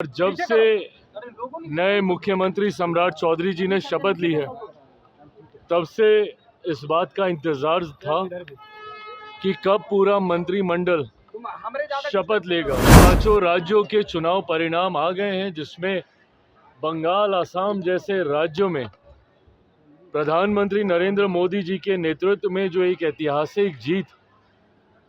जब से नए मुख्यमंत्री सम्राट चौधरी जी ने शपथ ली है, तब से इस बात का इंतजार था कि कब पूरा मंत्रिमंडल शपथ लेगा। पांचों राज्यों के चुनाव परिणाम आ गए हैं, जिसमें बंगाल, असम जैसे राज्यों में प्रधानमंत्री नरेंद्र मोदी जी के नेतृत्व में जो एक ऐतिहासिक जीत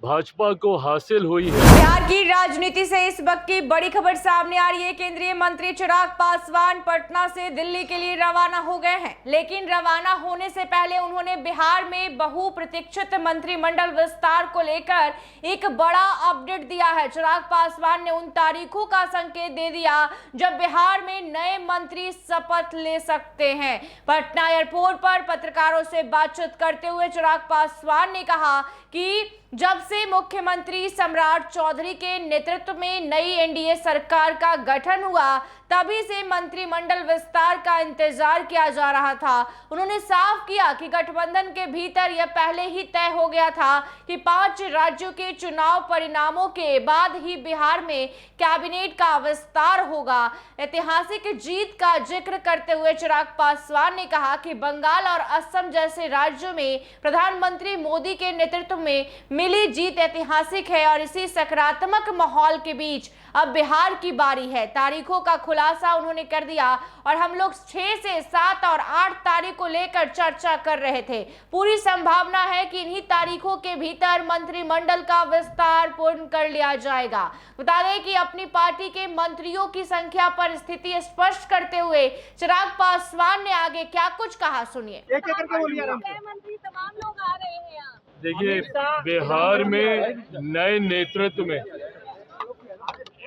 भाजपा को हासिल हुई है। बिहार की राजनीति से इस वक्त की बड़ी खबर सामने आ रही है। केंद्रीय मंत्री चिराग पासवान पटना से दिल्ली के लिए रवाना हो गए हैं, लेकिन रवाना होने से पहले उन्होंने बिहार में बहुप्रतीक्षित मंत्रिमंडल विस्तार को लेकर एक बड़ा अपडेट दिया है। चिराग पासवान ने उन तारीखों का संकेत दे दिया जब बिहार में नए मंत्री शपथ ले सकते हैं। पटना एयरपोर्ट पर पत्रकारों से बातचीत करते हुए चिराग पासवान ने कहा कि जब से मुख्यमंत्री सम्राट चौधरी के नेतृत्व में नई एनडीए सरकार का गठन हुआ, तभी से मंत्रिमंडल विस्तार का इंतजार किया जा रहा था। उन्होंने साफ किया कि गठबंधन के भीतर यह पहले ही तय हो गया था कि 5 राज्यों के चुनाव परिणामों के बाद ही बिहार में कैबिनेट का विस्तार होगा। ऐतिहासिक जीत का जिक्र करते हुए चिराग पासवान ने कहा कि बंगाल और असम जैसे राज्यों में प्रधानमंत्री मोदी के नेतृत्व में मिली जीत ऐतिहासिक है और इसी सकारात्मक माहौल के बीच अब बिहार की बारी है। तारीखों का खुलासा उन्होंने कर दिया और हम लोग 6 से 7 और 8 तारीख को लेकर चर्चा कर रहे थे। पूरी संभावना है कि इन्हीं तारीखों के भीतर मंत्रिमंडल का विस्तार पूर्ण कर लिया जाएगा। बता दें कि अपनी पार्टी के मंत्रियों की संख्या पर स्थिति स्पष्ट करते हुए चिराग पासवान ने आगे क्या कुछ कहा, सुनिए। मंत्री तमाम लोग आ रहे हैं यहाँ। देखिए, बिहार में नए नेतृत्व में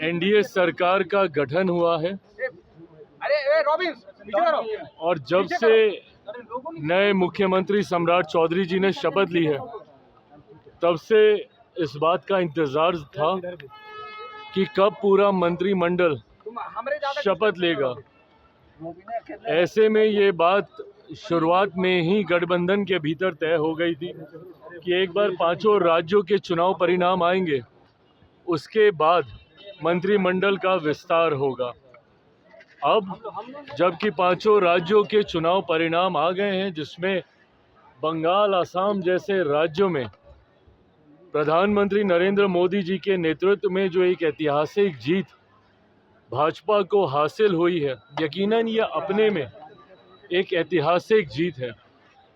एनडीए सरकार का गठन हुआ है और जब से नए मुख्यमंत्री सम्राट चौधरी जी ने शपथ ली है, तब से इस बात का इंतजार था कि कब पूरा मंत्रिमंडल शपथ लेगा। ऐसे में ये बात शुरुआत में ही गठबंधन के भीतर तय हो गई थी कि एक बार 5 राज्यों के चुनाव परिणाम आएंगे, उसके बाद मंत्रिमंडल का विस्तार होगा। अब जबकि 5 राज्यों के चुनाव परिणाम आ गए हैं, जिसमें बंगाल, असम जैसे राज्यों में प्रधानमंत्री नरेंद्र मोदी जी के नेतृत्व में जो एक ऐतिहासिक जीत भाजपा को हासिल हुई है, यकीनन ये अपने में एक ऐतिहासिक जीत है।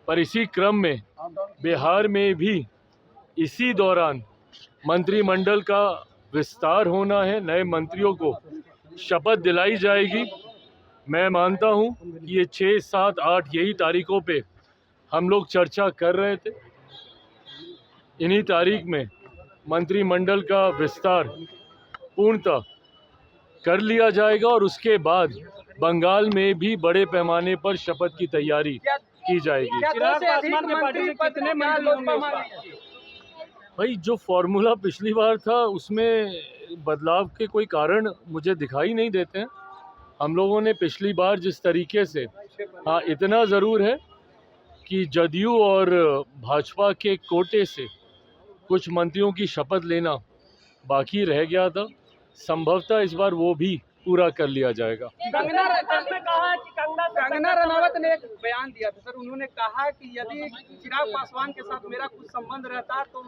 पर इसी क्रम में बिहार में भी इसी दौरान मंत्रिमंडल का विस्तार होना है, नए मंत्रियों को शपथ दिलाई जाएगी। मैं मानता हूं कि ये 6, 7, 8 यही तारीखों पे हम लोग चर्चा कर रहे थे। इन्हीं तारीख में मंत्रिमंडल का विस्तार पूर्णतः कर लिया जाएगा और उसके बाद बंगाल में भी बड़े पैमाने पर शपथ की तैयारी की जाएगी। भाई, जो फॉर्मूला पिछली बार था उसमें बदलाव के कोई कारण मुझे दिखाई नहीं देते हैं। हम लोगों ने पिछली बार जिस तरीके से, हाँ इतना ज़रूर है कि जदयू और भाजपा के कोटे से कुछ मंत्रियों की शपथ लेना बाकी रह गया था। संभवतः इस बार वो भी पूरा कर लिया जाएगा। कंगना रनावत ने एक बयान दिया था सर, उन्होंने कहा कि यदि चिराग पासवान के साथ मेरा कुछ संबंध रहता तो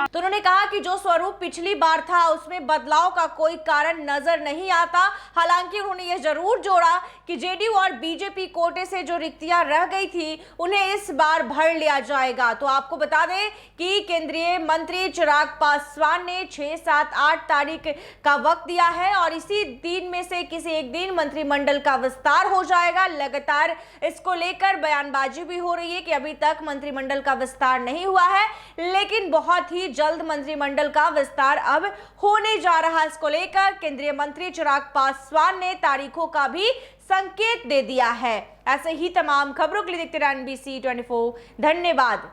तो उन्होंने कहा कि जो स्वरूप पिछली बार था उसमें बदलाव का कोई कारण नजर नहीं आता। हालांकि उन्होंने यह जरूर जोड़ा कि जेडीयू और बीजेपी कोटे से जो रिक्तियां रह गई थी उन्हें इस बार भर लिया जाएगा। तो आपको बता दें कि केंद्रीय मंत्री चिराग पासवान ने 6, 7, 8 तारीख का वक्त दिया है और इसी दिन में से किसी एक दिन मंत्रिमंडल का विस्तार हो जाएगा। लगातार इसको लेकर बयानबाजी भी हो रही है कि अभी तक मंत्रिमंडल का विस्तार नहीं हुआ है, लेकिन बहुत ही जल्द मंत्रिमंडल का विस्तार अब होने जा रहा है। इसको लेकर केंद्रीय मंत्री चिराग पासवान ने तारीखों का भी संकेत दे दिया है। ऐसे ही तमाम खबरों के लिए देखते रहिए NBC 24। धन्यवाद।